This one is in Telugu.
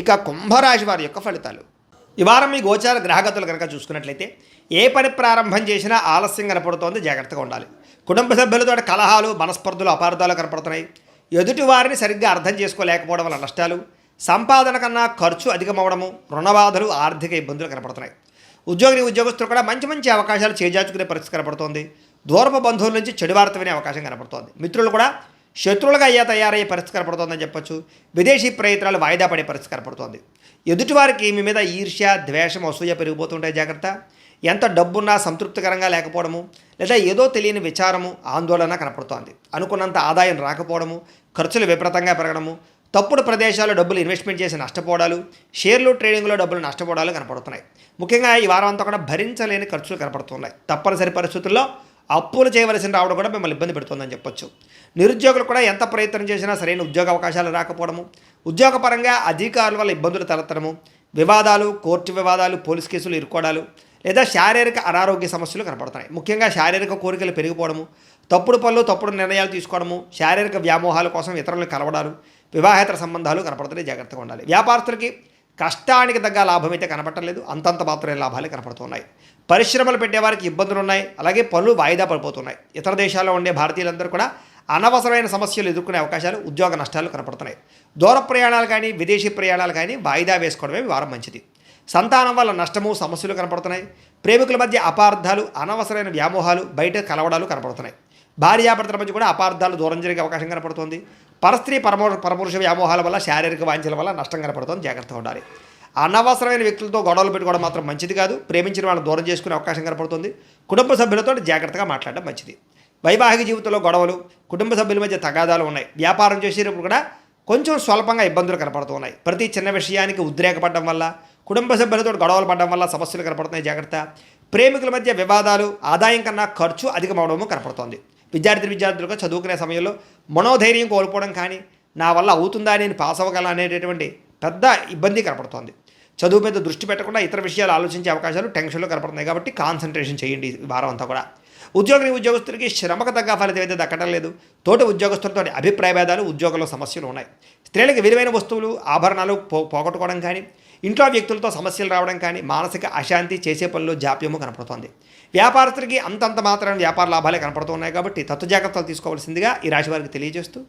ఇక కుంభరాశి వారి యొక్క ఫలితాలు. ఈ వారం మీ గోచార గ్రహగతులు కనుక చూసుకున్నట్లయితే ఏ పని ప్రారంభం చేసినా ఆలస్యం కనపడుతోంది, జాగ్రత్తగా ఉండాలి. కుటుంబ సభ్యులతో కలహాలు, మనస్పర్ధలు, అపార్థాలు కనపడుతున్నాయి. ఎదుటి వారిని సరిగ్గా అర్థం చేసుకోలేకపోవడం వల్ల నష్టాలు, సంపాదన కన్నా ఖర్చు అధికమవడము, రుణబాధలు, ఆర్థిక ఇబ్బందులు కనపడుతున్నాయి. ఉద్యోగస్తులు కూడా మంచి మంచి అవకాశాలు చేజార్చుకునే పరిస్థితి కనపడుతోంది. దూరపు బంధువుల నుంచి చెడు వార్త వినే అవకాశం కనపడుతోంది. మిత్రులు కూడా శత్రువులుగా తయారయ్యే పరిస్థితి కనపడుతోందని చెప్పొచ్చు. విదేశీ ప్రయత్నాలు వాయిదా పడే పరిస్థితి కనపడుతోంది. ఎదుటివారికి మీ మీద ఈర్ష్య, ద్వేషం, అసూయ పెరిగిపోతుంటాయి, జాగ్రత్త. ఎంత డబ్బున్నా సంతృప్తికరంగా లేకపోవడము, లేదా ఏదో తెలియని విచారము, ఆందోళన కనపడుతోంది. అనుకున్నంత ఆదాయం రాకపోవడము, ఖర్చులు విపరీతంగా పెరగడము, తప్పుడు ప్రదేశాల్లో డబ్బులు ఇన్వెస్ట్మెంట్ చేసి నష్టపోవడాలు, షేర్లు ట్రేడింగ్లో డబ్బులు నష్టపోవడాలు కనపడుతున్నాయి. ముఖ్యంగా ఈ వారం అంతా కూడా భరించలేని ఖర్చులు కనపడుతున్నాయి. తప్పనిసరి పరిస్థితుల్లో అప్పులు చేయవలసిన రావడం కూడా మిమ్మల్ని ఇబ్బంది పెడుతుందని చెప్పొచ్చు. నిరుద్యోగులు కూడా ఎంత ప్రయత్నం చేసినా సరైన ఉద్యోగ అవకాశాలు రాకపోవడము, ఉద్యోగపరంగా అధికారుల వల్ల ఇబ్బందులు తలెత్తడము, వివాదాలు, కోర్టు వివాదాలు, పోలీస్ కేసులు ఇరుక్కోవడాలు, లేదా శారీరక అనారోగ్య సమస్యలు కనపడుతున్నాయి. ముఖ్యంగా శారీరక కోరికలు పెరిగిపోవడము, తప్పుడు పనులు, తప్పుడు నిర్ణయాలు తీసుకోవడము, శారీరక వ్యామోహాల కోసం ఇతరులను కలవడాలు, వివాహేతర సంబంధాలు కనపడుతున్నాయి, జాగ్రత్తగా ఉండాలి. వ్యాపారస్తులకి కష్టానికి తగ్గ లాభం అయితే కనపడలేదు, అంతంత మాత్రమే లాభాలు కనపడుతున్నాయి. పరిశ్రమలు పెట్టేవారికి ఇబ్బందులు ఉన్నాయి, అలాగే పనులు వాయిదా పడిపోతున్నాయి. ఇతర దేశాల్లో ఉండే భారతీయులందరూ కూడా అనవసరమైన సమస్యలు ఎదుర్కొనే అవకాశాలు, ఉద్యోగ నష్టాలు కనపడుతున్నాయి. దూర ప్రయాణాలు కానీ, విదేశీ ప్రయాణాలు కానీ వాయిదా వేసుకోవడమే వారం మంచిది. సంతానం వల్ల నష్టము, సమస్యలు కనపడుతున్నాయి. ప్రేమికుల మధ్య అపార్థాలు, అనవసరమైన వ్యామోహాలు, బయట కలవడాలు కనపడుతున్నాయి. భార్యాభర్తల మధ్య కూడా అపార్థాలు, దూరం జరిగే అవకాశం కనపడుతుంది. పరస్త్రీ పరపురుష వ్యామోహాల వల్ల, శారీరక వాంఛల వల్ల నష్టం కనపడుతుంది, జాగ్రత్తగా ఉండాలి. అనవసరమైన వ్యక్తులతో గొడవలు పెట్టుకోవడం మాత్రం మంచిది కాదు. ప్రేమించిన వాళ్ళని దూరం చేసుకునే అవకాశం కనపడుతుంది. కుటుంబ సభ్యులతో జాగ్రత్తగా మాట్లాడడం మంచిది. వైవాహిక జీవితంలో గొడవలు, కుటుంబ సభ్యుల మధ్య తగాదాలు ఉన్నాయి. వ్యాపారం చేసేటప్పుడు కూడా కొంచెం స్వల్పంగా ఇబ్బందులు కనపడుతున్నాయి. ప్రతి చిన్న విషయానికి ఉద్రేకపడడం వల్ల, కుటుంబ సభ్యులతో గొడవలు పడడం వల్ల సమస్యలు కనపడుతున్నాయి, జాగ్రత్త. ప్రేమికుల మధ్య వివాదాలు, ఆదాయం కన్నా ఖర్చు అధికమవడము కనపడుతోంది. విద్యార్థులుగా చదువుకునే సమయంలో మనోధైర్యం కోల్పోవడం కానీ, నా వల్ల అవుతుందా, నేను పాస్ అవ్వగల అనేటటువంటి పెద్ద ఇబ్బంది కనపడుతోంది. చదువు మీద దృష్టి పెట్టకుండా ఇతర విషయాలు ఆలోచించే అవకాశాలు, టెన్షన్లు కనపడుతున్నాయి. కాబట్టి కాన్సన్ట్రేషన్ చేయండి ఈ వారం అంతా కూడా. ఉద్యోగస్తులకి శ్రమకు తగ్గ ఫలితం అయితే దక్కడం లేదు. తోటి ఉద్యోగస్తులతో అభిప్రాయ భేదాలు, ఉద్యోగంలో సమస్యలు ఉన్నాయి. స్త్రీలకు విలువైన వస్తువులు, ఆభరణాలు పోగొట్టుకోవడం కానీ, ఇంట్లో వ్యక్తులతో సమస్యలు రావడం కానీ, మానసిక అశాంతి, చేసే పనులు జాప్యము కనపడుతోంది. వ్యాపారస్తులకి అంతంత మాత్రం వ్యాపార లాభాలే కనపడుతున్నాయి. కాబట్టి తత్వ జాగ్రత్తలు తీసుకోవాల్సిందిగా ఈ రాశి వారికి తెలియజేస్తూ